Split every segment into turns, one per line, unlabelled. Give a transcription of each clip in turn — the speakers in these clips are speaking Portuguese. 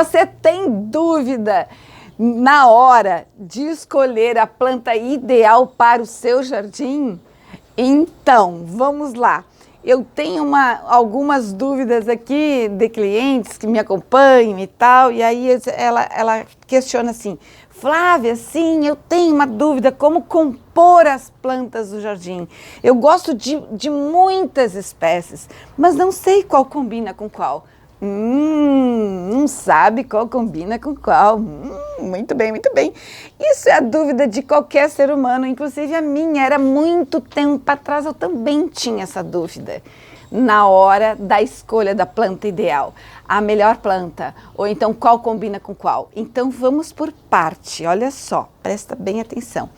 Você tem dúvida na hora de escolher a planta ideal para o seu jardim? Então, vamos lá. Eu tenho algumas dúvidas aqui de clientes que me acompanham e tal, e aí ela questiona assim: Flávia, sim, eu tenho uma dúvida, como compor as plantas do jardim? Eu gosto de muitas espécies, mas não sei qual combina com qual. Não sabe qual combina com qual. Muito bem, muito bem. Isso é a dúvida de qualquer ser humano, inclusive a minha. Era muito tempo atrás, eu também tinha essa dúvida. Na hora da escolha da planta ideal, a melhor planta, ou então qual combina com qual. Então vamos por parte, olha só, presta bem atenção.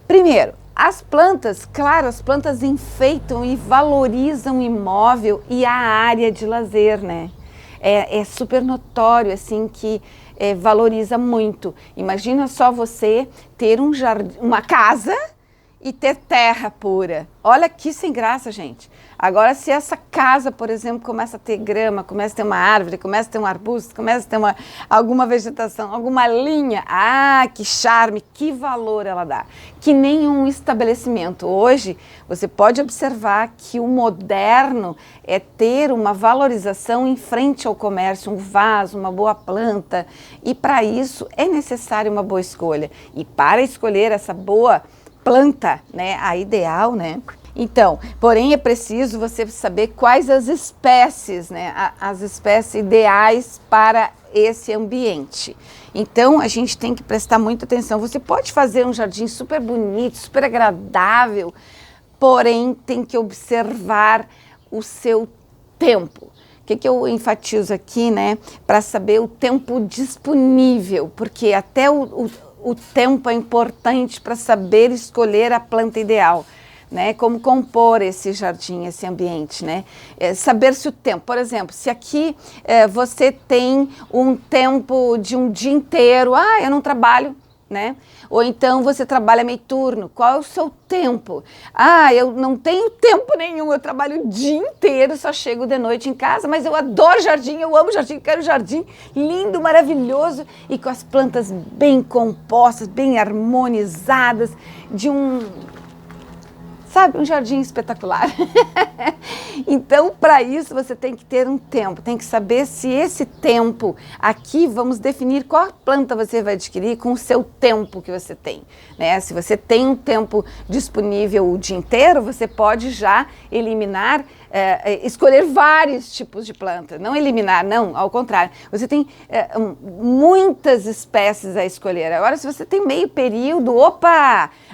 Primeiro, as plantas, claro, as plantas enfeitam e valorizam o imóvel e a área de lazer, né? É super notório, assim, que valoriza muito. Imagina só você ter um jardim, uma casa e ter terra pura. Olha que sem graça, gente. Agora, se essa casa, por exemplo, começa a ter grama, começa a ter uma árvore, começa a ter um arbusto, começa a ter alguma vegetação, alguma linha, que charme, que valor ela dá. Que nenhum estabelecimento. Hoje, você pode observar que o moderno é ter uma valorização em frente ao comércio, um vaso, uma boa planta. E para isso é necessário uma boa escolha. E para escolher essa boa planta, né, a ideal, né? Então, porém é preciso você saber quais as espécies, né, as espécies ideais para esse ambiente. Então, a gente tem que prestar muita atenção. Você pode fazer um jardim super bonito, super agradável, porém tem que observar o seu tempo. O que eu enfatizo aqui, né, para saber o tempo disponível, porque até o tempo é importante para saber escolher a planta ideal, né? Como compor esse jardim, esse ambiente, né? Saber se o tempo, por exemplo, se aqui você tem um tempo de um dia inteiro, eu não trabalho, né? Ou então você trabalha meio turno, qual é o seu tempo? Eu não tenho tempo nenhum, eu trabalho o dia inteiro, só chego de noite em casa, mas eu adoro jardim, eu amo jardim, quero jardim lindo, maravilhoso e com as plantas bem compostas, bem harmonizadas, um jardim espetacular. Então, para isso, você tem que ter um tempo, tem que saber se esse tempo, aqui vamos definir qual planta você vai adquirir com o seu tempo que você tem, né? Se você tem um tempo disponível o dia inteiro, você pode já eliminar, escolher vários tipos de planta, não eliminar, não, ao contrário, você tem muitas espécies a escolher. Agora, se você tem meio período,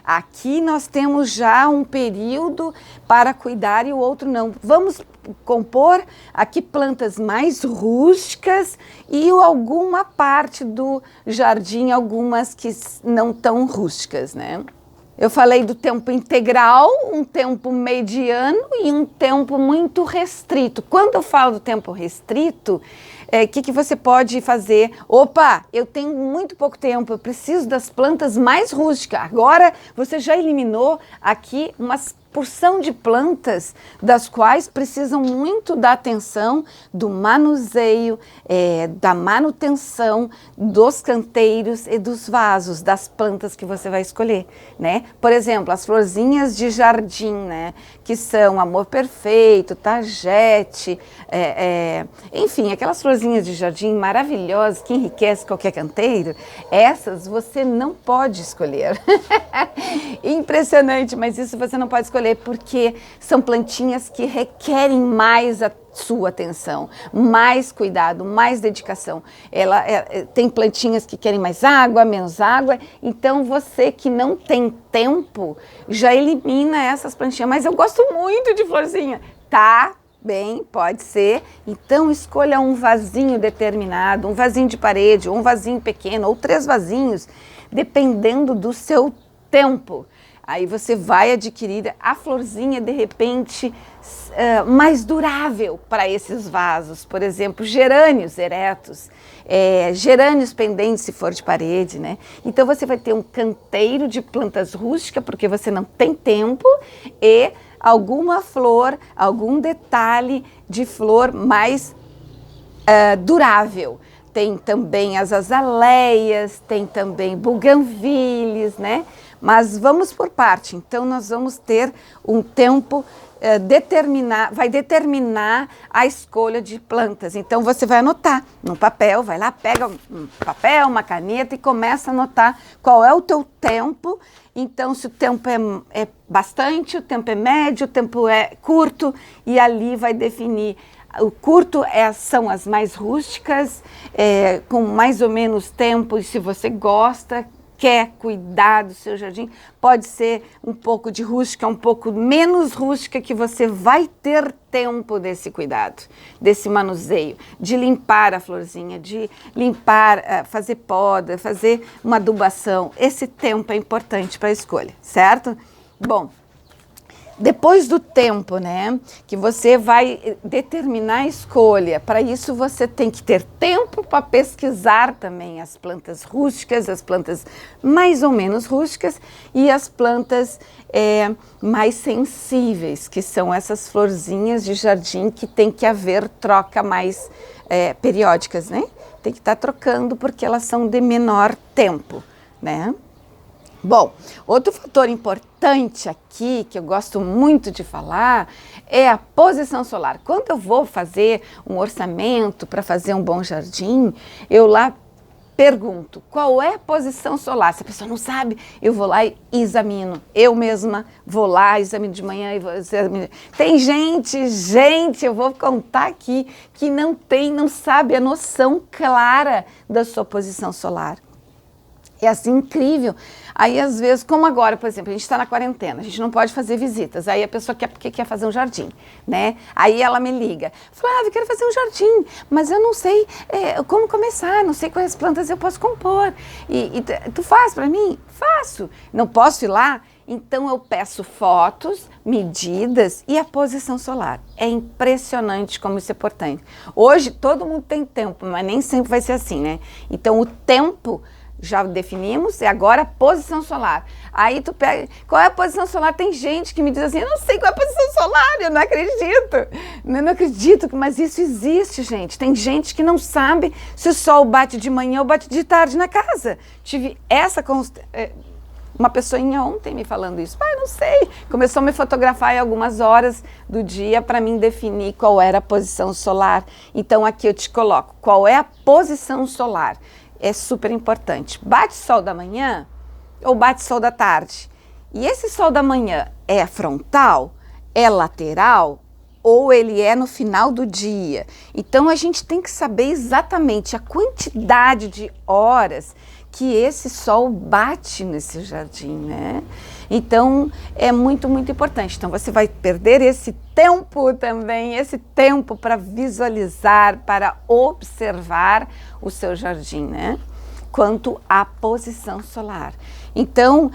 aqui nós temos já um período para cuidar e o outro não. Vamos compor aqui plantas mais rústicas e alguma parte do jardim, algumas que não tão rústicas, né? Eu falei do tempo integral, um tempo mediano e um tempo muito restrito. Quando eu falo do tempo restrito, o que você pode fazer? Eu tenho muito pouco tempo, eu preciso das plantas mais rústicas. Agora você já eliminou aqui umas porção de plantas das quais precisam muito da atenção, do manuseio, da manutenção dos canteiros e dos vasos, das plantas que você vai escolher, né? Por exemplo, as florzinhas de jardim, né? Que são Amor Perfeito, Tagete, enfim, aquelas florzinhas de jardim maravilhosas que enriquecem qualquer canteiro, essas você não pode escolher. Impressionante, mas isso você não pode escolher porque são plantinhas que requerem mais a sua atenção, mais cuidado, mais dedicação. Tem plantinhas que querem mais água, menos água, então você que não tem tempo já elimina essas plantinhas. Mas eu gosto muito de florzinha, tá? Bem, pode ser. Então escolha um vasinho determinado, um vasinho de parede, um vasinho pequeno ou 3 vasinhos, dependendo do seu tempo. Aí você vai adquirir a florzinha, de repente, mais durável para esses vasos. Por exemplo, gerânios eretos, gerânios pendentes, se for de parede, né? Então você vai ter um canteiro de plantas rústicas, porque você não tem tempo, e alguma flor, algum detalhe de flor mais durável. tem também as azaleias, tem também buganvílias, né? Mas vamos por parte. Então, nós vamos ter um tempo vai determinar a escolha de plantas. Então, você vai anotar no papel, vai lá, pega um papel, uma caneta e começa a anotar qual é o teu tempo. Então, se o tempo é bastante, o tempo é médio, o tempo é curto, e ali vai definir. O curto são as mais rústicas, com mais ou menos tempo, e se você gosta, quer cuidar do seu jardim, pode ser um pouco de rústica, um pouco menos rústica, que você vai ter tempo desse cuidado, desse manuseio, de limpar a florzinha, de limpar, fazer poda, fazer uma adubação. Esse tempo é importante para a escolha, certo? Bom, depois do tempo, né, que você vai determinar a escolha, para isso você tem que ter tempo para pesquisar também as plantas rústicas, as plantas mais ou menos rústicas e as plantas mais sensíveis, que são essas florzinhas de jardim que tem que haver troca mais periódicas, né? Tem que estar trocando porque elas são de menor tempo, né? Bom, outro fator importante aqui, que eu gosto muito de falar, é a posição solar. Quando eu vou fazer um orçamento para fazer um bom jardim, eu lá pergunto, qual é a posição solar? Se a pessoa não sabe, eu vou lá e examino. Eu mesma vou lá, examino de manhã e vou examinar. Tem gente, eu vou contar aqui, que não sabe a noção clara da sua posição solar. É assim incrível. Aí, às vezes, como agora, por exemplo, a gente está na quarentena, a gente não pode fazer visitas. Aí a pessoa quer fazer um jardim, né? Aí ela me liga. Flávia, eu quero fazer um jardim, mas eu não sei como começar, não sei quais plantas eu posso compor. E tu faz para mim? Faço. Não posso ir lá? Então eu peço fotos, medidas e a posição solar. É impressionante como isso é importante. Hoje todo mundo tem tempo, mas nem sempre vai ser assim, né? Então o tempo já definimos, e agora a posição solar. Aí tu pega, qual é a posição solar? Tem gente que me diz assim, eu não sei qual é a posição solar, eu não acredito. Eu não acredito, mas isso existe, gente. Tem gente que não sabe se o sol bate de manhã ou bate de tarde na casa. Tive uma pessoinha ontem me falando isso. Não sei. Começou a me fotografar em algumas horas do dia para mim definir qual era a posição solar. Então aqui eu te coloco, qual é a posição solar? É super importante. Bate sol da manhã ou bate sol da tarde? E esse sol da manhã é frontal, é lateral ou ele é no final do dia? Então a gente tem que saber exatamente a quantidade de horas que esse sol bate nesse jardim, né? Então é muito, muito importante. Então você vai perder esse tempo também, esse tempo para visualizar, para observar o seu jardim, né? Quanto à posição solar. Então,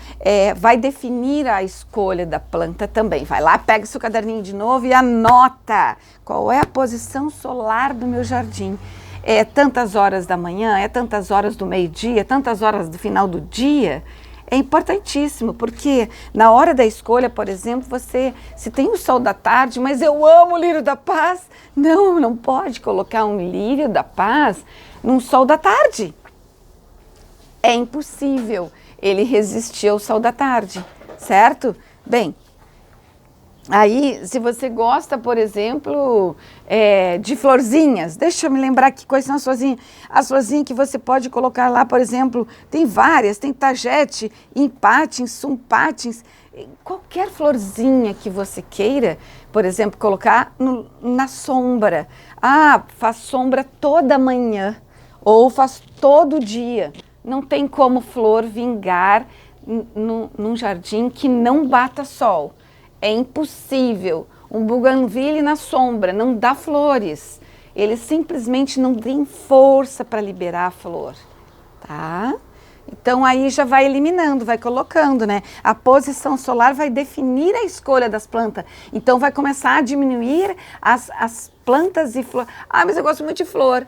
vai definir a escolha da planta também. Vai lá, pega seu caderninho de novo e anota qual é a posição solar do meu jardim. É tantas horas da manhã, é tantas horas do meio-dia, tantas horas do final do dia. É importantíssimo, porque na hora da escolha, por exemplo, se tem o sol da tarde, mas eu amo o lírio da paz, não pode colocar um lírio da paz num sol da tarde. É impossível ele resistir ao sol da tarde, certo? Bem, aí, se você gosta, por exemplo, de florzinhas, deixa eu me lembrar aqui quais são as florzinhas. As florzinhas que você pode colocar lá, por exemplo, tem várias, tem tagete, empatins, sumpatins, qualquer florzinha que você queira, por exemplo, colocar na sombra. Faz sombra toda manhã ou faz todo dia. Não tem como flor vingar num jardim que não bata sol. É impossível. Um buganvília na sombra não dá flores. Ele simplesmente não tem força para liberar a flor, tá? Então aí já vai eliminando, vai colocando, né? A posição solar vai definir a escolha das plantas. Então vai começar a diminuir as plantas e flores. Mas eu gosto muito de flor.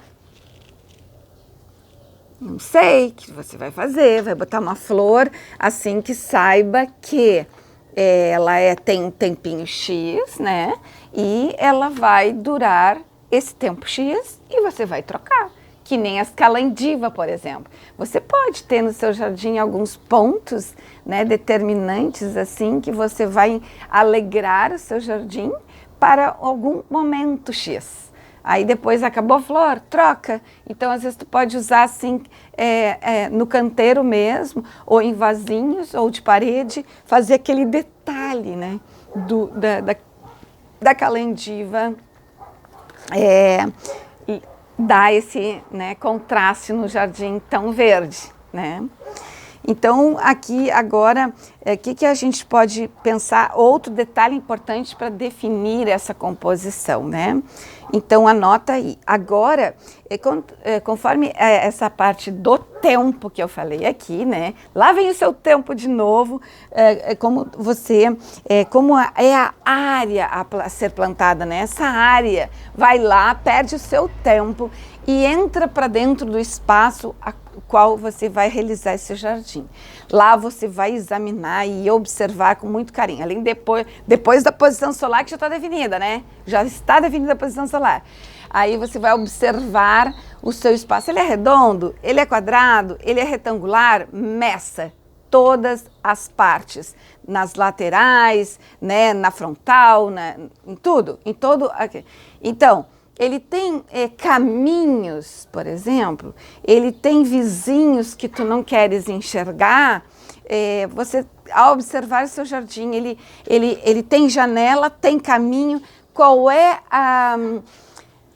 Não sei o que você vai fazer, vai botar uma flor assim que saiba que ela tem um tempinho X, né? E ela vai durar esse tempo X e você vai trocar. que nem as calandiva, por exemplo. Você pode ter no seu jardim alguns pontos, né, determinantes assim, que você vai alegrar o seu jardim para algum momento X. Aí depois acabou a flor, troca. Então, às vezes, tu pode usar assim, no canteiro mesmo, ou em vasinhos, ou de parede, fazer aquele detalhe, né, da calandiva, e dá esse, né, contraste no jardim tão verde, né. Então, aqui agora, que a gente pode pensar? Outro detalhe importante para definir essa composição, né? Então, anota aí. Agora, conforme essa parte do tempo que eu falei aqui, né? Lá vem o seu tempo de novo, como é a área a ser plantada, né? Essa área vai lá, perde o seu tempo e entra para dentro do espaço qual você vai realizar esse jardim. Lá você vai examinar e observar com muito carinho. Além depois da posição solar que já está definida, né? Já está definida a posição solar. Aí você vai observar o seu espaço. Ele é redondo? Ele é quadrado? Ele é retangular? Meça todas as partes, nas laterais, né? Na frontal, em tudo, em todo. Okay. Então, ele tem caminhos, por exemplo, ele tem vizinhos que tu não queres enxergar. Você, ao observar o seu jardim, ele tem janela, tem caminho. Qual é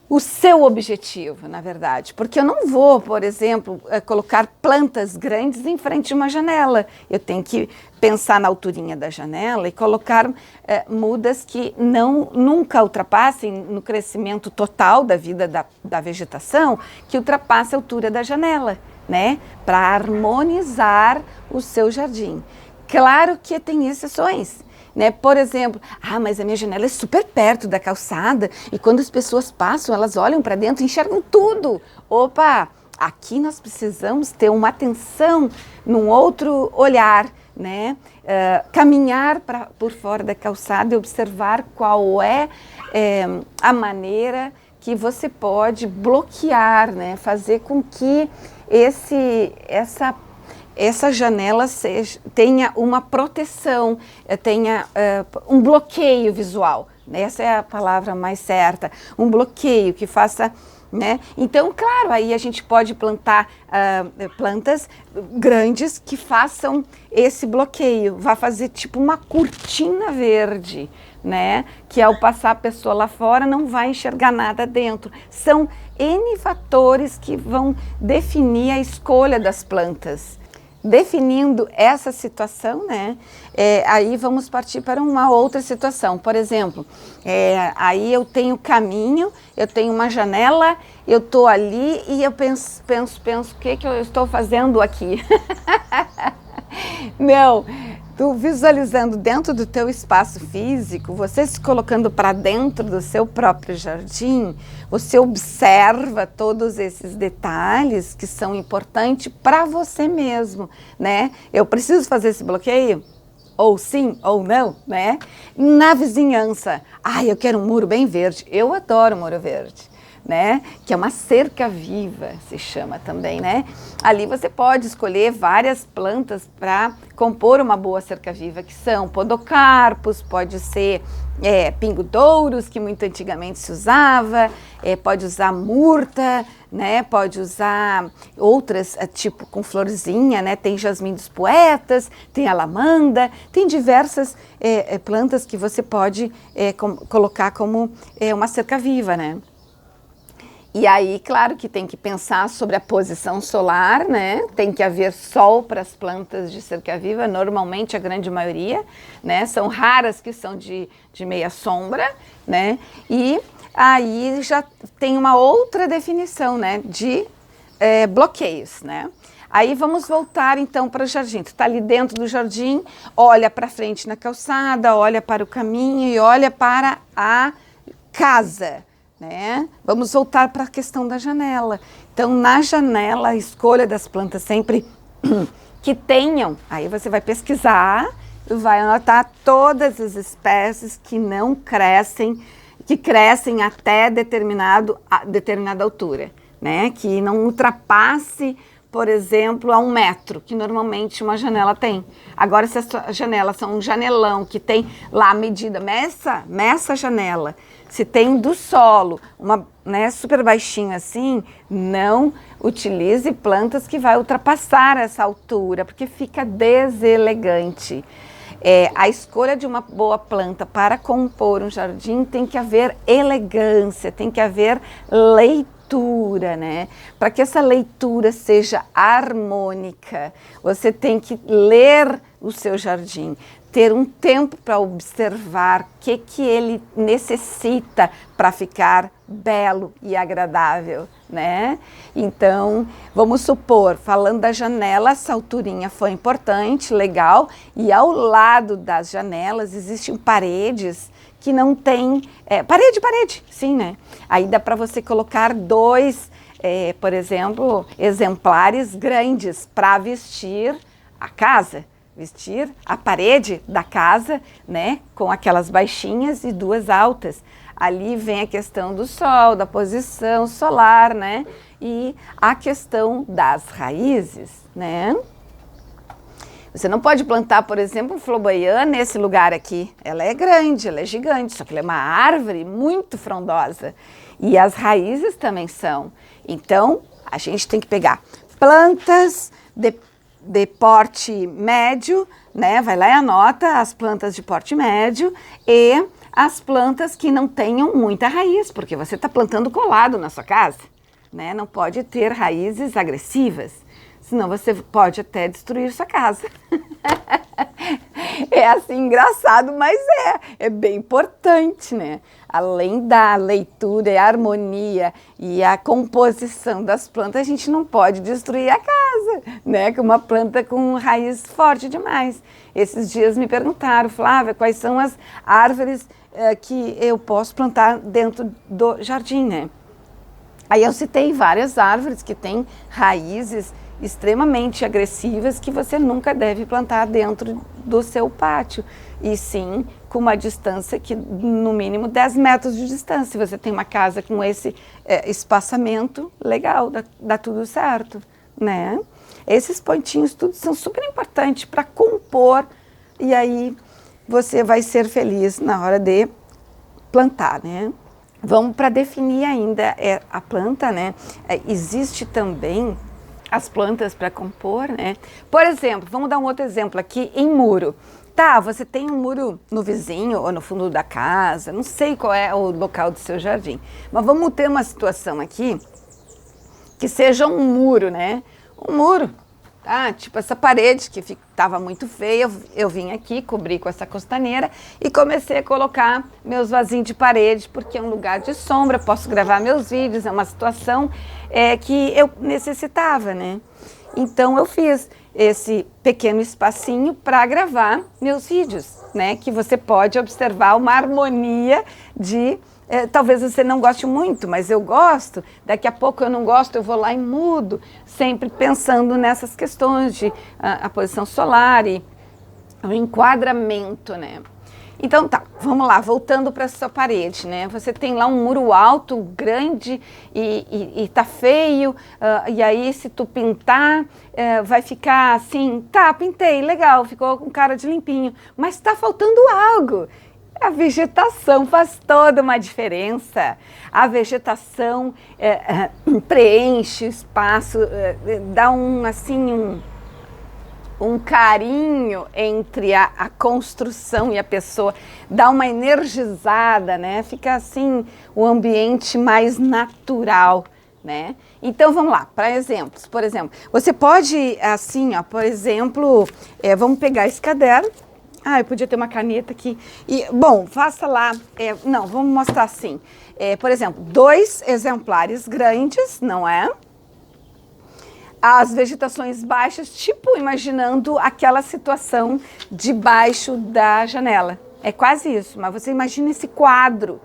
o seu objetivo, na verdade? Porque eu não vou, por exemplo, colocar plantas grandes em frente a uma janela. Eu tenho que pensar na alturinha da janela e colocar mudas que nunca ultrapassem no crescimento total da vida da vegetação, que ultrapasse a altura da janela, né? Para harmonizar o seu jardim. Claro que tem exceções, né? Por exemplo, mas a minha janela é super perto da calçada e quando as pessoas passam, elas olham para dentro e enxergam tudo. Opa, aqui nós precisamos ter uma atenção num outro olhar, né? Caminhar por fora da calçada e observar qual é a maneira que você pode bloquear, né? Fazer com que essa janela tenha uma proteção, tenha um bloqueio visual. Essa é a palavra mais certa. Um bloqueio que faça, né? Então, claro, aí a gente pode plantar plantas grandes que façam esse bloqueio. Vai fazer tipo uma cortina verde, né? Que ao passar a pessoa lá fora não vai enxergar nada dentro. São N fatores que vão definir a escolha das plantas. Definindo essa situação, né, aí vamos partir para uma outra situação. Por exemplo, aí eu tenho caminho, eu tenho uma janela, eu estou ali e eu penso, o que eu estou fazendo aqui? Não, tu visualizando dentro do teu espaço físico, você se colocando para dentro do seu próprio jardim, você observa todos esses detalhes que são importantes para você mesmo, né? Eu preciso fazer esse bloqueio? Ou sim, ou não, né? Na vizinhança, eu quero um muro bem verde. Eu adoro muro verde, né? Que é uma cerca viva, se chama também, né? Ali você pode escolher várias plantas para compor uma boa cerca viva, que são podocarpos, pode ser pingo-douros, que muito antigamente se usava, pode usar murta, né? Pode usar outras, tipo com florzinha, né? Tem jasmim dos poetas, tem a lavanda, tem diversas plantas que você pode colocar como uma cerca viva, né? E aí, claro que tem que pensar sobre a posição solar, né? Tem que haver sol para as plantas de cerca viva, normalmente a grande maioria, né? São raras que são de meia sombra, né? E aí já tem uma outra definição, né? De bloqueios, né? Aí vamos voltar então para o jardim. Tu está ali dentro do jardim, olha para frente na calçada, olha para o caminho e olha para a casa, né? Vamos voltar para a questão da janela. Então, na janela, a escolha das plantas sempre que tenham, aí você vai pesquisar, vai anotar todas as espécies que não crescem, que crescem até determinada altura. né? Que não ultrapasse, por exemplo, a 1 metro, que normalmente uma janela tem. Agora, se as janelas são um janelão que tem lá a medida, meça a janela, se tem do solo, uma, né, super baixinho assim, não utilize plantas que vai ultrapassar essa altura, porque fica deselegante. A escolha de uma boa planta para compor um jardim tem que haver elegância, tem que haver leitura, né? Para que essa leitura seja harmônica, você tem que ler o seu jardim, ter um tempo para observar o que ele necessita para ficar belo e agradável, né? Então, vamos supor, falando da janela, essa alturinha foi importante, legal, e ao lado das janelas existem paredes que não tem, parede, sim, né? Aí dá para você colocar dois, por exemplo, exemplares grandes para vestir a casa, vestir a parede da casa, né, com aquelas baixinhas e duas altas. Ali vem a questão do sol, da posição solar, né, e a questão das raízes, né. Você não pode plantar, por exemplo, um flamboyant nesse lugar aqui. Ela é grande, ela é gigante, só que ela é uma árvore muito frondosa. E as raízes também são. Então, a gente tem que pegar plantas de porte médio, né? Vai lá e anota as plantas de porte médio e as plantas que não tenham muita raiz, porque você está plantando colado na sua casa, né? Não pode ter raízes agressivas, senão você pode até destruir sua casa. É assim engraçado, mas é bem importante, né? Além da leitura e a harmonia e a composição das plantas, a gente não pode destruir a casa, né? Com uma planta com raiz forte demais. Esses dias me perguntaram, Flávia, quais são as árvores que eu posso plantar dentro do jardim, né? Aí eu citei várias árvores que têm raízes extremamente agressivas que você nunca deve plantar dentro do seu pátio, e sim com uma distância que no mínimo 10 metros de distância. Se você tem uma casa com esse espaçamento, legal, dá tudo certo, né? Esses pontinhos tudo são super importantes para compor, e aí você vai ser feliz na hora de plantar, né? Vamos para definir ainda a planta, né? Existe também as plantas para compor, né? Por exemplo, vamos dar um outro exemplo aqui em muro. Tá, você tem um muro no vizinho ou no fundo da casa, não sei qual é o local do seu jardim, mas vamos ter uma situação aqui que seja um muro, né? Um muro, tá? Tipo essa parede que estava muito feia, eu vim aqui, cobri com essa costaneira e comecei a colocar meus vasinhos de parede, porque é um lugar de sombra, posso gravar meus vídeos, é uma situação que eu necessitava, né? Então eu fiz esse pequeno espacinho para gravar meus vídeos, né? Que você pode observar uma harmonia de... talvez você não goste muito, mas eu gosto. Daqui a pouco eu não gosto, eu vou lá e mudo, sempre pensando nessas questões de a posição solar e o enquadramento, né? Então tá, vamos lá, voltando para a sua parede, né? Você tem lá um muro alto, grande e tá feio, e aí se tu pintar, vai ficar assim, tá, pintei, legal, ficou com cara de limpinho, mas tá faltando algo. A vegetação faz toda uma diferença. A vegetação preenche o espaço, dá um carinho entre a construção e a pessoa, dá uma energizada, né? Fica assim o ambiente mais natural, né? Então vamos lá, para exemplos. Por exemplo, você pode assim, ó, por exemplo, vamos pegar esse caderno. Ah, eu podia ter uma caneta aqui. E, bom, faça lá. Não, vamos mostrar assim. Por exemplo, 2 exemplares grandes, não é? As vegetações baixas, tipo imaginando aquela situação debaixo da janela. É quase isso, mas você imagina esse quadro.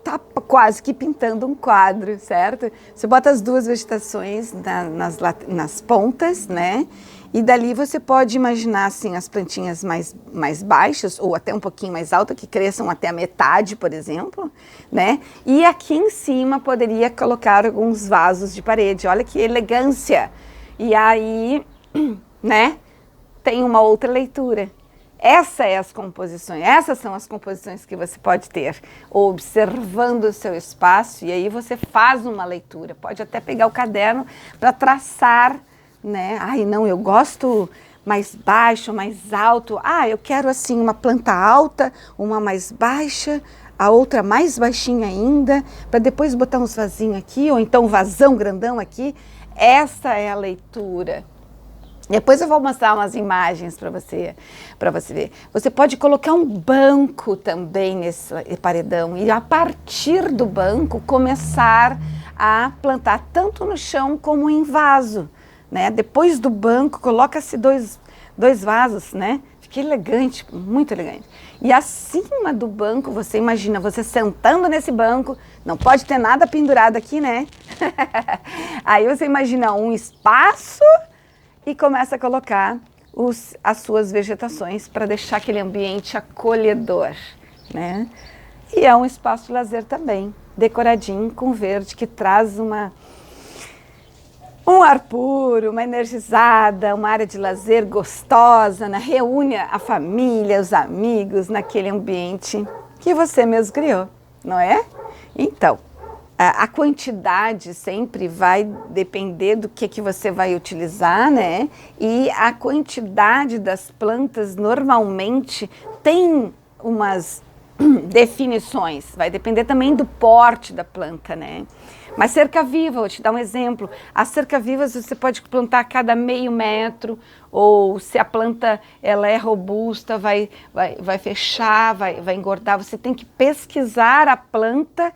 Tá quase que pintando um quadro, certo? Você bota as 2 vegetações nas pontas, né? E dali você pode imaginar assim as plantinhas mais baixas ou até um pouquinho mais altas, que cresçam até a metade, por exemplo, né? E aqui em cima poderia colocar alguns vasos de parede. Olha que elegância! E aí, né? Tem uma outra leitura. Essas são as composições que você pode ter, observando o seu espaço, e aí você faz uma leitura. Pode até pegar o caderno para traçar, né? Ai, não, eu gosto mais baixo, mais alto. Ah, eu quero assim uma planta alta, uma mais baixa, a outra mais baixinha ainda, para depois botar uns vasinhos aqui, ou então um vasão grandão aqui. Essa é a leitura. Depois eu vou mostrar umas imagens para você ver. Você pode colocar um banco também nesse paredão e a partir do banco começar a plantar tanto no chão como em vaso, né? Depois do banco coloca-se dois vasos, né? Fica elegante, muito elegante. E acima do banco, você imagina você sentando nesse banco, não pode ter nada pendurado aqui, né? Aí você imagina um espaço e começa a colocar as suas vegetações para deixar aquele ambiente acolhedor, né? E é um espaço de lazer também, decoradinho com verde, que traz um ar puro, uma energizada, uma área de lazer gostosa, né? Reúne a família, os amigos naquele ambiente que você mesmo criou, não é? Então, a quantidade sempre vai depender do que você vai utilizar, né? E a quantidade das plantas normalmente tem umas definições, vai depender também do porte da planta, né? Mas cerca viva, vou te dar um exemplo. As cerca vivas você pode plantar a cada meio metro, ou se a planta ela é robusta, vai fechar, vai engordar. Você tem que pesquisar a planta,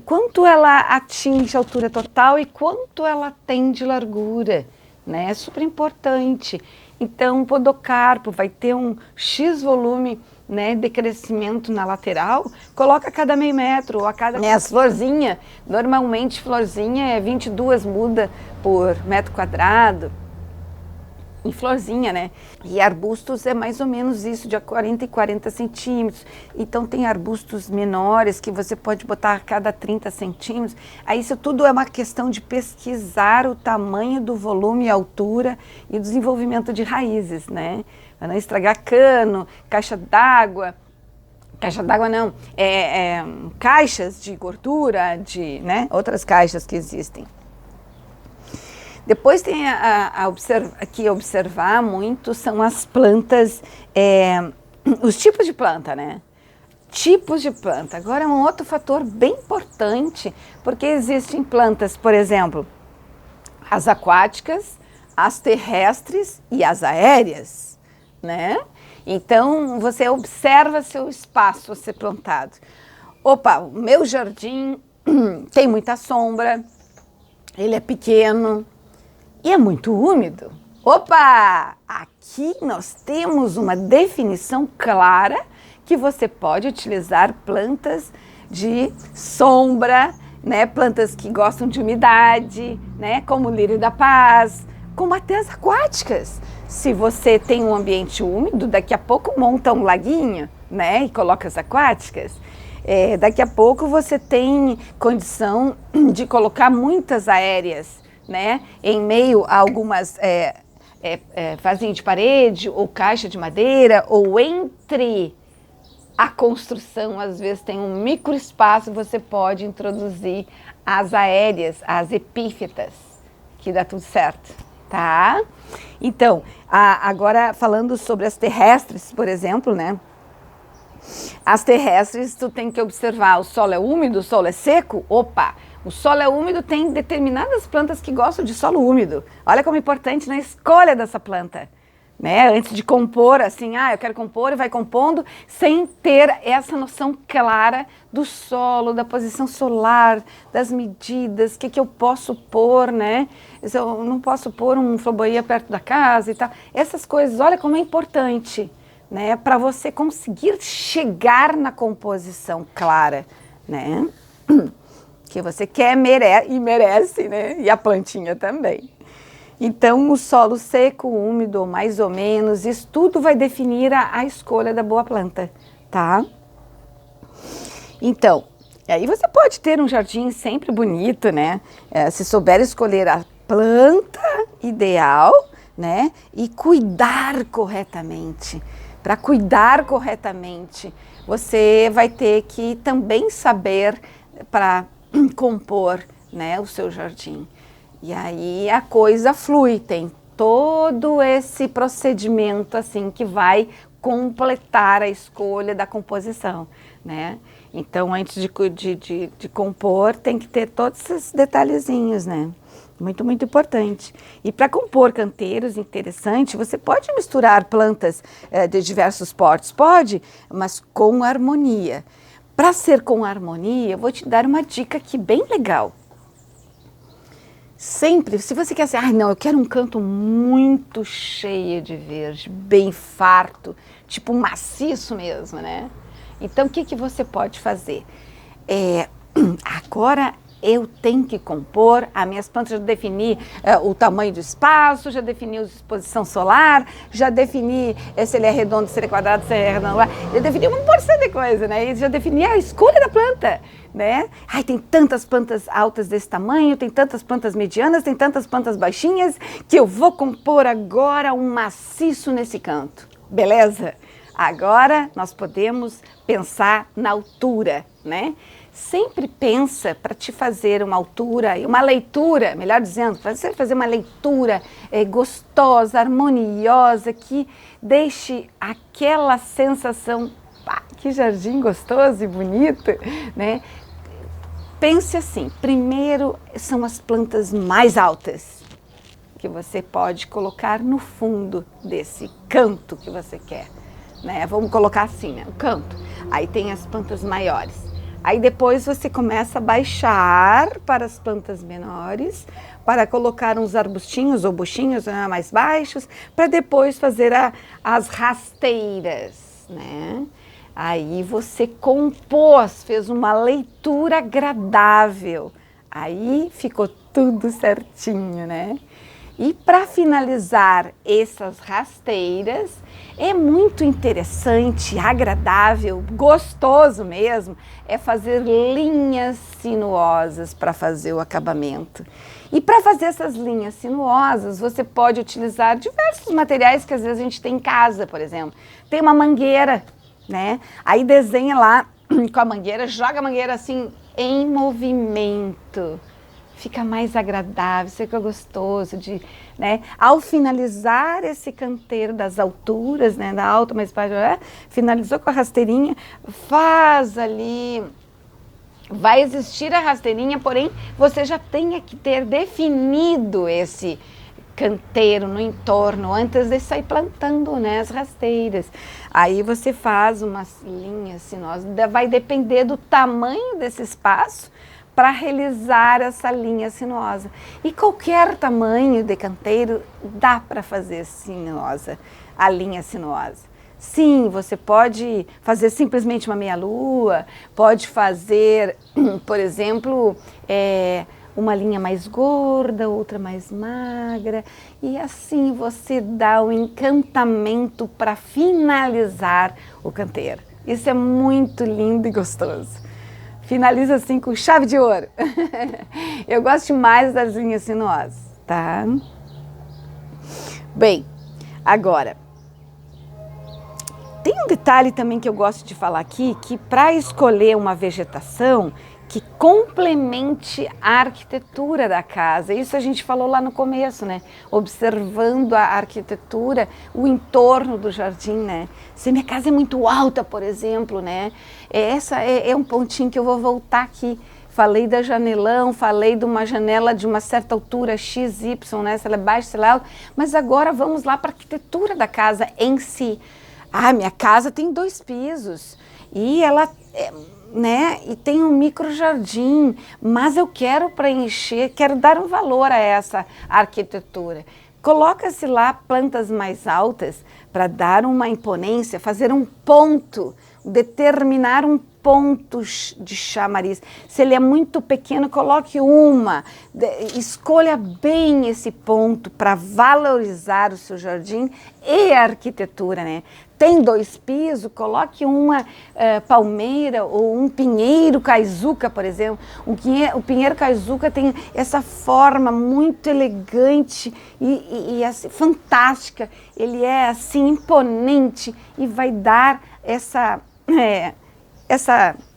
quanto ela atinge a altura total e quanto ela tem de largura, né? É super importante. Então, o podocarpo vai ter um X volume, né, de crescimento na lateral, coloca a cada meio metro ou a cada... Né, as florzinhas, normalmente florzinha é 22 mudas por metro quadrado, em florzinha, né? E arbustos é mais ou menos isso, de 40 e 40 centímetros. Então tem arbustos menores que você pode botar a cada 30 centímetros. Aí isso tudo é uma questão de pesquisar o tamanho do volume, a altura e o desenvolvimento de raízes, né? Para não estragar cano, caixa d'água não, caixas de gordura, né? Outras caixas que existem. Depois tem que observar muito são as plantas, os tipos de planta, né? Tipos de planta. Agora é um outro fator bem importante, porque existem plantas, por exemplo, as aquáticas, as terrestres e as aéreas, né? Então você observa seu espaço a ser plantado. Opa, o meu jardim tem muita sombra, ele é pequeno, e é muito úmido. Opa! Aqui nós temos uma definição clara que você pode utilizar plantas de sombra, né? Plantas que gostam de umidade, né? Como o lírio da paz, como até as aquáticas. Se você tem um ambiente úmido, daqui a pouco monta um laguinho, né? E coloca as aquáticas. Daqui a pouco você tem condição de colocar muitas aéreas, né, em meio a algumas vasinhos de parede ou caixa de madeira, ou entre a construção, às vezes tem um micro espaço, você pode introduzir as aéreas, as epífitas, que dá tudo certo, tá? Então, agora falando sobre as terrestres, por exemplo, né? As terrestres, tu tem que observar, o solo é úmido, o solo é seco? Opa! O solo é úmido, tem determinadas plantas que gostam de solo úmido. Olha como é importante na escolha dessa planta, né? Antes de compor, assim, eu quero compor e vai compondo, sem ter essa noção clara do solo, da posição solar, das medidas, o que eu posso pôr, né? Eu não posso pôr um flamboyant perto da casa e tal. Essas coisas, olha como é importante, né? Para você conseguir chegar na composição clara, né? Que você quer e merece, né? E a plantinha também. Então, o solo seco, úmido, mais ou menos, isso tudo vai definir a escolha da boa planta, tá? Então, aí você pode ter um jardim sempre bonito, né? Se souber escolher a planta ideal, né? E cuidar corretamente. Para cuidar corretamente, você vai ter que também saber para compor, né, o seu jardim. E aí a coisa flui, tem todo esse procedimento assim que vai completar a escolha da composição, né? Então, antes de compor, tem que ter todos esses detalhezinhos, né? Muito, muito importante. E para compor canteiros, interessante, você pode misturar plantas de diversos portes, pode, mas com harmonia. Para ser com harmonia, eu vou te dar uma dica aqui bem legal. Sempre, se você quer assim, não, eu quero um canto muito cheio de verde, bem farto, tipo maciço mesmo, né? Então, o que você pode fazer? Agora eu tenho que compor, as minhas plantas já defini o tamanho do espaço, já defini a exposição solar, já defini se ele é redondo, se ele é quadrado, se ele é redondo, já defini uma porção de coisa, né? E já defini a escolha da planta, né? Ai, tem tantas plantas altas desse tamanho, tem tantas plantas medianas, tem tantas plantas baixinhas, que eu vou compor agora um maciço nesse canto, beleza? Agora nós podemos pensar na altura, né? Sempre pensa para te fazer uma altura, uma leitura, melhor dizendo, para você fazer uma leitura gostosa, harmoniosa, que deixe aquela sensação, pá, que jardim gostoso e bonito, né? Pense assim, primeiro são as plantas mais altas, que você pode colocar no fundo desse canto que você quer, né? Vamos colocar assim, né? O canto. Aí tem as plantas maiores. Aí depois você começa a baixar para as plantas menores, para colocar uns arbustinhos ou buchinhos mais baixos, para depois fazer as rasteiras, né? Aí você compôs, fez uma leitura agradável. Aí ficou tudo certinho, né? E para finalizar essas rasteiras, é muito interessante, agradável, gostoso mesmo, é fazer linhas sinuosas para fazer o acabamento. E para fazer essas linhas sinuosas, você pode utilizar diversos materiais que às vezes a gente tem em casa, por exemplo. Tem uma mangueira, né? Aí desenha lá com a mangueira, joga a mangueira assim em movimento. Fica mais agradável, fica gostoso, né? Ao finalizar esse canteiro das alturas, né? Da alta mais baixa, finalizou com a rasteirinha, faz ali, vai existir a rasteirinha, porém você já tem que ter definido esse canteiro no entorno antes de sair plantando, né, as rasteiras. Aí você faz umas linhas sinuosas, vai depender do tamanho desse espaço para realizar essa linha sinuosa. E qualquer tamanho de canteiro dá para fazer sinuosa, a linha sinuosa. Sim, você pode fazer simplesmente uma meia-lua, pode fazer, por exemplo, uma linha mais gorda, outra mais magra, e assim você dá o encantamento para finalizar o canteiro. Isso é muito lindo e gostoso. Finaliza assim com chave de ouro. Eu gosto mais das linhas sinuosas, tá? Bem, agora, tem um detalhe também que eu gosto de falar aqui, que para escolher uma vegetação que complemente a arquitetura da casa, isso a gente falou lá no começo, né? Observando a arquitetura, o entorno do jardim, né? Se minha casa é muito alta, por exemplo, né? Essa é um pontinho que eu vou voltar aqui. Falei da janelão, falei de uma janela de uma certa altura XY, né? Se ela é baixa, se ela é alta. Mas agora vamos lá para a arquitetura da casa em si. Minha casa tem 2 pisos e ela né? E tem um micro jardim, mas eu quero preencher, quero dar um valor a essa arquitetura. Coloca-se lá plantas mais altas para dar uma imponência, fazer um ponto, determinar um pontos de chamariz. Se ele é muito pequeno, coloque uma. Escolha bem esse ponto para valorizar o seu jardim e a arquitetura, né? Tem 2 pisos, coloque uma palmeira ou um pinheiro caizuca, por exemplo. O pinheiro caizuca tem essa forma muito elegante e assim, fantástica. Ele é assim imponente e vai dar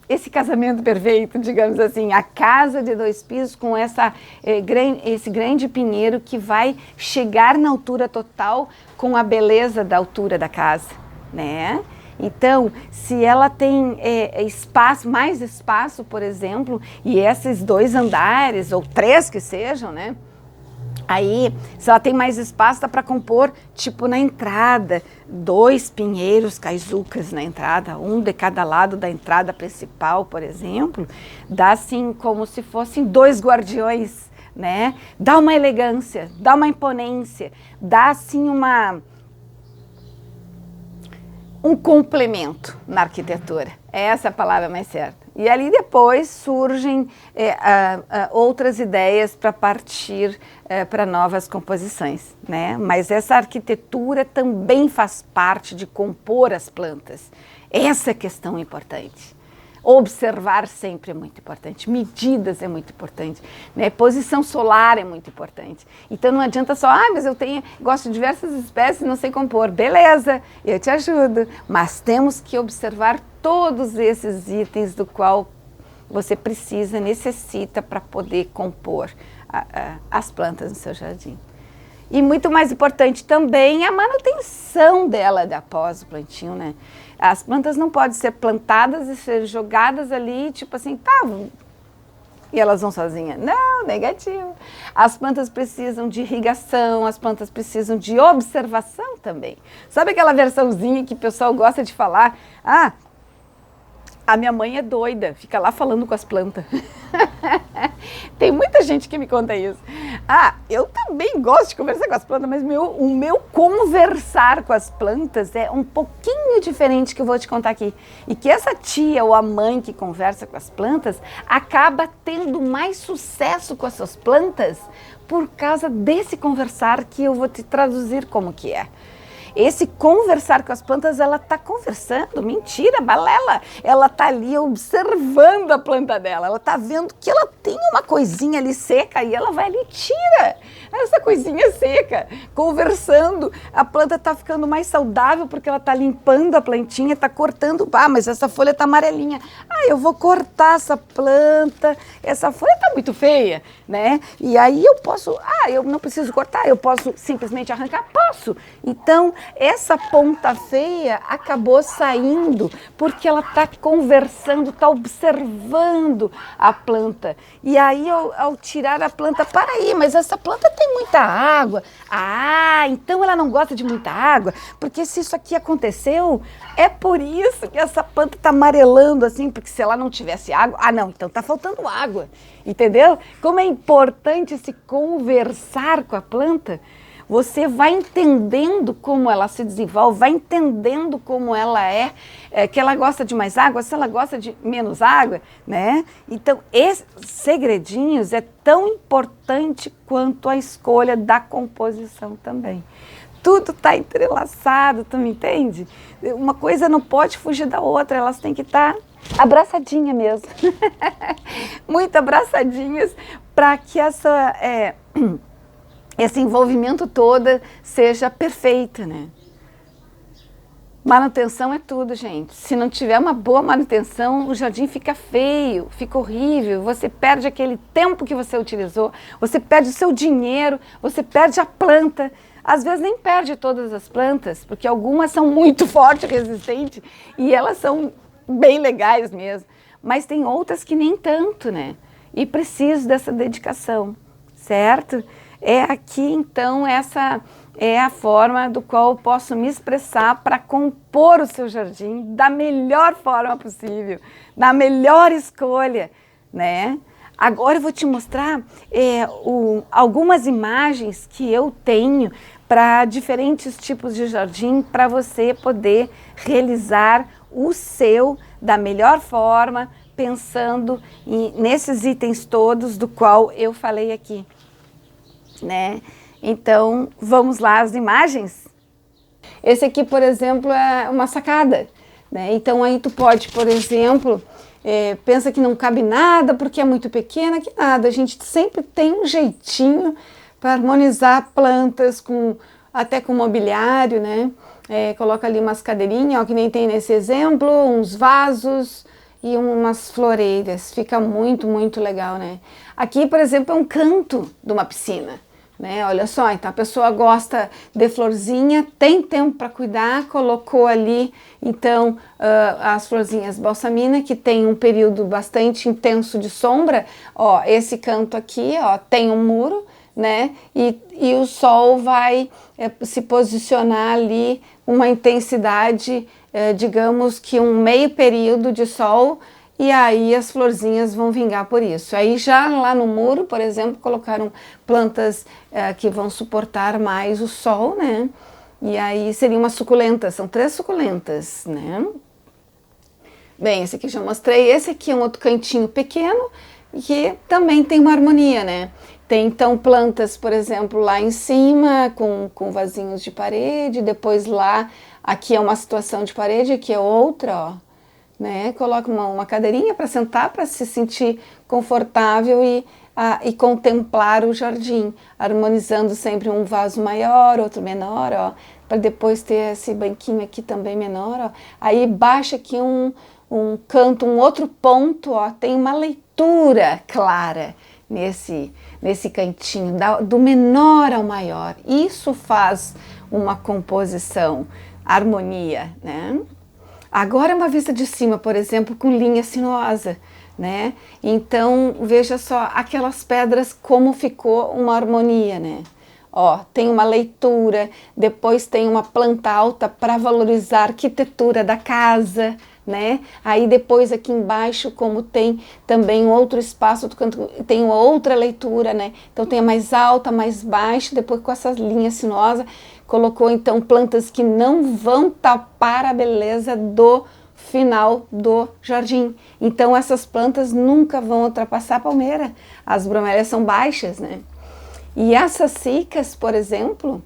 esse casamento perfeito, digamos assim, a casa de 2 pisos com esse grande pinheiro que vai chegar na altura total com a beleza da altura da casa, né? Então, se ela tem mais espaço, por exemplo, e esses 2 andares, ou 3 que sejam, né? Aí, se ela tem mais espaço, dá para compor, tipo, na entrada, 2 pinheiros caizucas na entrada, um de cada lado da entrada principal, por exemplo, dá assim como se fossem 2 guardiões, né? Dá uma elegância, dá uma imponência, dá assim um complemento na arquitetura. Essa é a palavra mais certa. E ali depois surgem outras ideias para partir para novas composições, né? Mas essa arquitetura também faz parte de compor as plantas. Essa é a questão importante. Observar sempre é muito importante, medidas é muito importante, né? Posição solar é muito importante. Então não adianta só, mas gosto de diversas espécies e não sei compor. Beleza, eu te ajudo, mas temos que observar todos esses itens do qual você necessita para poder compor as plantas no seu jardim. E muito mais importante também a manutenção dela após o plantio, né? As plantas não podem ser plantadas e ser jogadas ali, tipo assim, e elas vão sozinhas. Não, negativo. As plantas precisam de irrigação, as plantas precisam de observação também. Sabe aquela versãozinha que o pessoal gosta de falar? A minha mãe é doida, fica lá falando com as plantas. Tem muita gente que me conta isso. Eu também gosto de conversar com as plantas, mas o meu conversar com as plantas é um pouquinho diferente que eu vou te contar aqui. E que essa tia ou a mãe que conversa com as plantas acaba tendo mais sucesso com as suas plantas por causa desse conversar que eu vou te traduzir como que é. Esse conversar com as plantas, ela está conversando, mentira, balela. Ela está ali observando a planta dela, ela está vendo que ela tem uma coisinha ali seca e ela vai ali e tira essa coisinha seca, conversando. A planta está ficando mais saudável porque ela está limpando a plantinha, está cortando, mas essa folha está amarelinha. Eu vou cortar essa planta, essa folha está muito feia, né? E aí eu posso, eu não preciso cortar, eu posso simplesmente arrancar? Posso. Então, essa ponta feia acabou saindo porque ela está conversando, está observando a planta. E aí, ao tirar a planta, para aí, mas essa planta tem muita água. Então ela não gosta de muita água, porque se isso aqui aconteceu, é por isso que essa planta está amarelando assim, porque se ela não tivesse água, não, então está faltando água, entendeu? Como é importante se conversar com a planta. Você vai entendendo como ela se desenvolve, vai entendendo como ela que ela gosta de mais água, se ela gosta de menos água, né? Então, esses segredinhos é tão importante quanto a escolha da composição também. Tudo está entrelaçado, tu me entende? Uma coisa não pode fugir da outra, elas têm que estar abraçadinhas mesmo. Muito abraçadinhas para que esse envolvimento todo seja perfeito, né? Manutenção é tudo, gente. Se não tiver uma boa manutenção, o jardim fica feio, fica horrível, você perde aquele tempo que você utilizou, você perde o seu dinheiro, você perde a planta. Às vezes nem perde todas as plantas, porque algumas são muito fortes, resistentes, e elas são bem legais mesmo. Mas tem outras que nem tanto, né? E preciso dessa dedicação, certo? Aqui, então, essa é a forma do qual eu posso me expressar para compor o seu jardim da melhor forma possível, da melhor escolha, né? Agora eu vou te mostrar algumas imagens que eu tenho para diferentes tipos de jardim para você poder realizar o seu da melhor forma, pensando nesses itens todos do qual eu falei aqui, né? Então, vamos lá as imagens? Esse aqui, por exemplo, é uma sacada, né? Então, aí tu pode, por exemplo, pensa que não cabe nada porque é muito pequena, que nada. A gente sempre tem um jeitinho para harmonizar plantas até com mobiliário, né? Coloca ali umas cadeirinhas, ó, que nem tem nesse exemplo, uns vasos e umas floreiras. Fica muito, muito legal, né? Aqui, por exemplo, é um canto de uma piscina, né? Olha só, então a pessoa gosta de florzinha, tem tempo para cuidar, colocou ali, então, as florzinhas balsamina, que tem um período bastante intenso de sombra. Ó, esse canto aqui, ó, tem um muro, né? E o sol vai se posicionar ali, uma intensidade, digamos que um meio período de sol, e aí as florzinhas vão vingar por isso. Aí já lá no muro, por exemplo, colocaram plantas que vão suportar mais o sol, né? E aí seriam umas suculentas, são 3 suculentas, né? Bem, esse aqui já mostrei. Esse aqui é um outro cantinho pequeno, que também tem uma harmonia, né? Tem então plantas, por exemplo, lá em cima com vasinhos de parede, depois lá, aqui é uma situação de parede, aqui é outra, ó, né? Coloca uma cadeirinha para sentar, para se sentir confortável e contemplar o jardim, harmonizando sempre um vaso maior, outro menor, ó, para depois ter esse banquinho aqui também menor, ó. Aí baixa aqui um canto, um outro ponto, ó, tem uma leitura clara nesse cantinho, do menor ao maior. Isso faz uma composição, harmonia, né? Agora uma vista de cima, por exemplo, com linha sinuosa, né? Então, veja só aquelas pedras, como ficou uma harmonia, né? Ó, tem uma leitura, depois tem uma planta alta para valorizar a arquitetura da casa, né? Aí depois aqui embaixo, como tem também um outro espaço, tem uma outra leitura, né? Então tem a mais alta, mais baixa, depois com essas linhas sinuosas, colocou então plantas que não vão tapar a beleza do final do jardim. Então essas plantas nunca vão ultrapassar a palmeira. As bromélias são baixas, né? E essas cicas, por exemplo,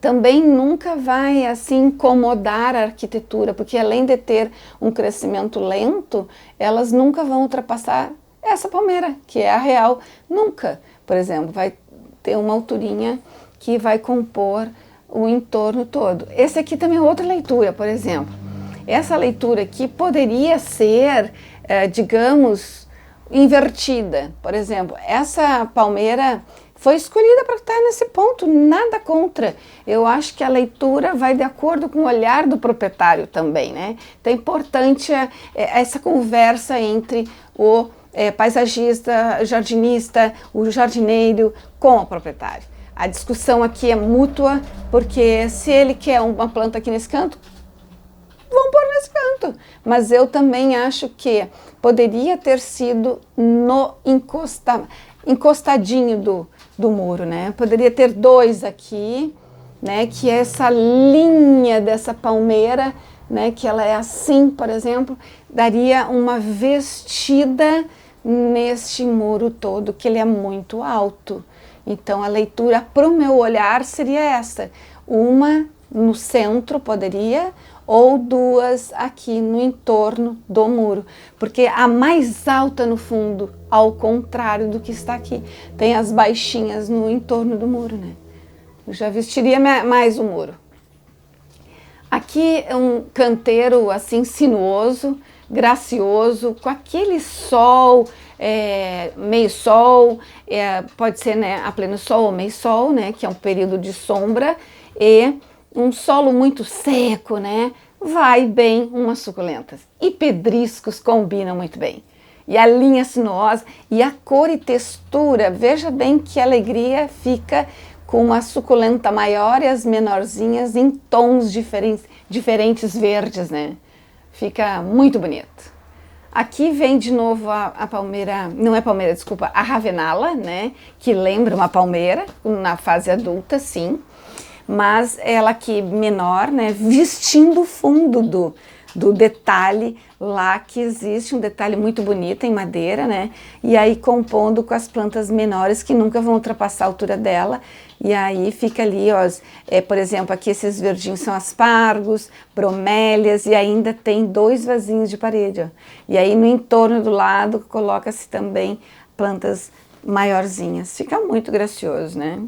também nunca vai assim incomodar a arquitetura, porque além de ter um crescimento lento, elas nunca vão ultrapassar essa palmeira, que é a real. Nunca, por exemplo, vai ter uma alturinha que vai compor o entorno todo. Esse aqui também é outra leitura, por exemplo. Essa leitura aqui poderia ser, digamos, invertida. Por exemplo, essa palmeira foi escolhida para estar nesse ponto, nada contra. Eu acho que a leitura vai de acordo com o olhar do proprietário também, né? Então é importante essa conversa entre o paisagista, jardinista, o jardineiro com o proprietário. A discussão aqui é mútua, porque se ele quer uma planta aqui nesse canto, vão pôr nesse canto. Mas eu também acho que poderia ter sido no encostadinho do muro, né? Poderia ter 2 aqui, né? Que é essa linha dessa palmeira, né? Que ela é assim, por exemplo, daria uma vestida neste muro todo, que ele é muito alto. Então a leitura para o meu olhar seria essa: uma no centro poderia, ou 2 aqui no entorno do muro, porque a mais alta no fundo, ao contrário do que está aqui, tem as baixinhas no entorno do muro, né? Eu já vestiria mais o muro. Aqui é um canteiro assim sinuoso, gracioso, com aquele sol, meio sol, pode ser, né, a pleno sol ou meio sol, né, que é um período de sombra, e um solo muito seco, né? Vai bem umas suculentas. E pedriscos combinam muito bem. E a linha sinuosa e a cor e textura, veja bem que alegria fica com uma suculenta maior e as menorzinhas em tons diferentes verdes, né? Fica muito bonito. Aqui vem de novo a palmeira, não é palmeira, desculpa, a ravenala, né? Que lembra uma palmeira na fase adulta, sim. Mas ela aqui menor, né, vestindo o fundo do detalhe lá, que existe um detalhe muito bonito em madeira, né? E aí compondo com as plantas menores que nunca vão ultrapassar a altura dela. E aí fica ali, ó, por exemplo, aqui esses verdinhos são aspargos, bromélias, e ainda tem 2 vasinhos de parede, ó. E aí no entorno do lado coloca-se também plantas maiorzinhas. Fica muito gracioso, né?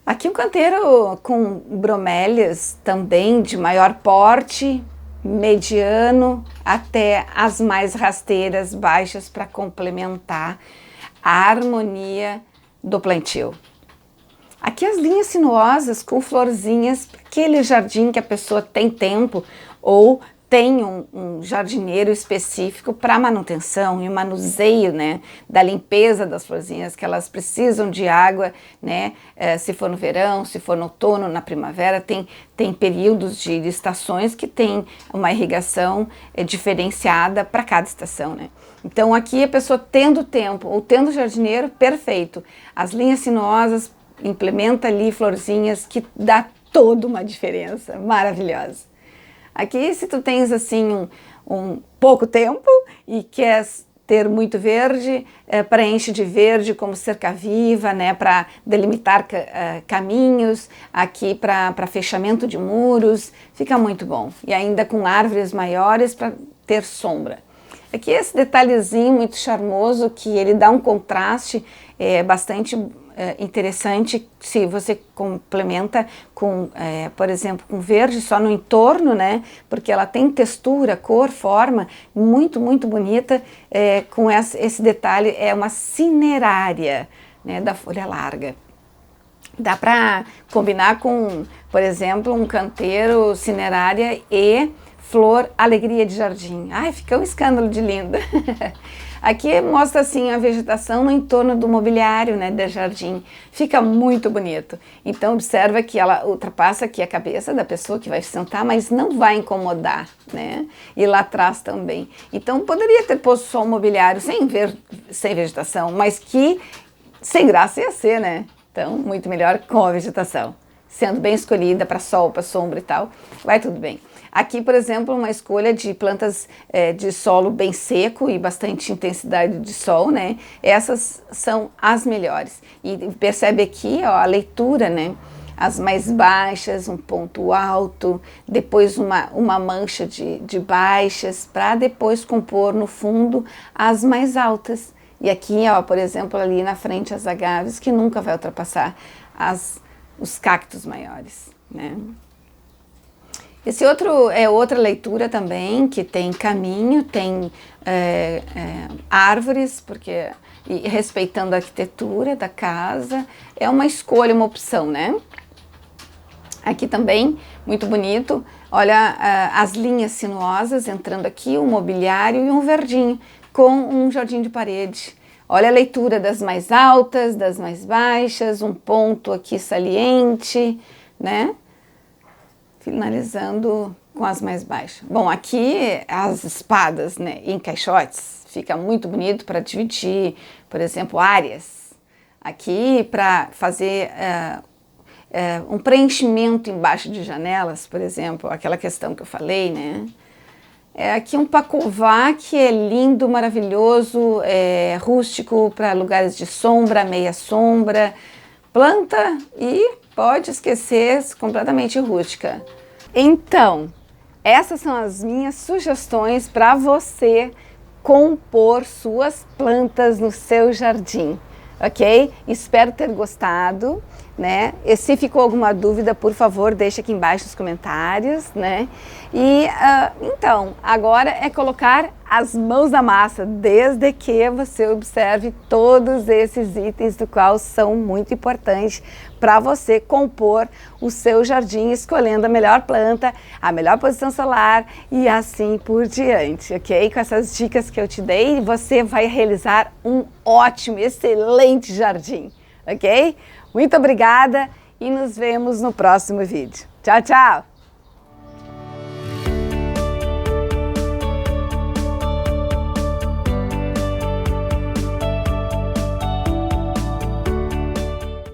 Aqui um canteiro com bromélias também de maior porte, mediano, até as mais rasteiras, baixas, para complementar a harmonia do plantio. Aqui as linhas sinuosas com florzinhas, aquele jardim que a pessoa tem tempo ou tem um jardineiro específico para manutenção e manuseio, né, da limpeza das florzinhas, que elas precisam de água, né, se for no verão, se for no outono, na primavera, tem períodos de estações que tem uma irrigação diferenciada para cada estação, né. Então aqui a pessoa tendo tempo ou tendo jardineiro, perfeito. As linhas sinuosas, implementa ali florzinhas que dá toda uma diferença, maravilhosa. Aqui, se tu tens assim um pouco tempo e queres ter muito verde, preenche de verde como cerca-viva, né, para delimitar caminhos, aqui para fechamento de muros, fica muito bom. E ainda com árvores maiores para ter sombra. Aqui esse detalhezinho muito charmoso que ele dá um contraste bastante interessante se você complementa com, por exemplo, com verde só no entorno, né? Porque ela tem textura, cor, forma muito, muito bonita, com esse detalhe, é uma cinerária, né, da folha larga. Dá para combinar com, por exemplo, um canteiro cinerária e flor alegria de jardim. Ai, fica um escândalo de linda. Aqui mostra assim a vegetação no entorno do mobiliário, né, do jardim. Fica muito bonito. Então observa que ela ultrapassa aqui a cabeça da pessoa que vai sentar, mas não vai incomodar, né? E lá atrás também. Então poderia ter posto só um mobiliário sem vegetação, mas que sem graça ia ser, né? Então muito melhor com a vegetação. Sendo bem escolhida para sol, para sombra e tal, vai tudo bem. Aqui, por exemplo, uma escolha de plantas de solo bem seco e bastante intensidade de sol, né? Essas são as melhores. E percebe aqui, ó, a leitura, né? As mais baixas, um ponto alto, depois uma mancha de baixas, para depois compor no fundo as mais altas. E aqui, ó, por exemplo, ali na frente as agaves, que nunca vai ultrapassar os cactos maiores, né? Esse outro é outra leitura também, que tem caminho, tem árvores, porque e respeitando a arquitetura da casa, é uma escolha, uma opção, né? Aqui também, muito bonito, olha as linhas sinuosas entrando aqui, um mobiliário e um verdinho, com um jardim de parede. Olha a leitura das mais altas, das mais baixas, um ponto aqui saliente, né? Finalizando com as mais baixas. Bom, aqui as espadas, né, em caixotes, fica muito bonito para dividir, por exemplo, áreas. Aqui para fazer um preenchimento embaixo de janelas, por exemplo, aquela questão que eu falei, né? Aqui um pacová que é lindo, maravilhoso, rústico para lugares de sombra, meia sombra, planta e pode esquecer, completamente rústica. Então, essas são as minhas sugestões para você compor suas plantas no seu jardim, ok? Espero ter gostado, né? E se ficou alguma dúvida, por favor, deixe aqui embaixo nos comentários, né? E então, agora é colocar as mãos na massa, desde que você observe todos esses itens do qual são muito importantes para você compor o seu jardim, escolhendo a melhor planta, a melhor posição solar e assim por diante, ok? Com essas dicas que eu te dei, você vai realizar um ótimo, excelente jardim, ok? Muito obrigada e nos vemos no próximo vídeo. Tchau, tchau!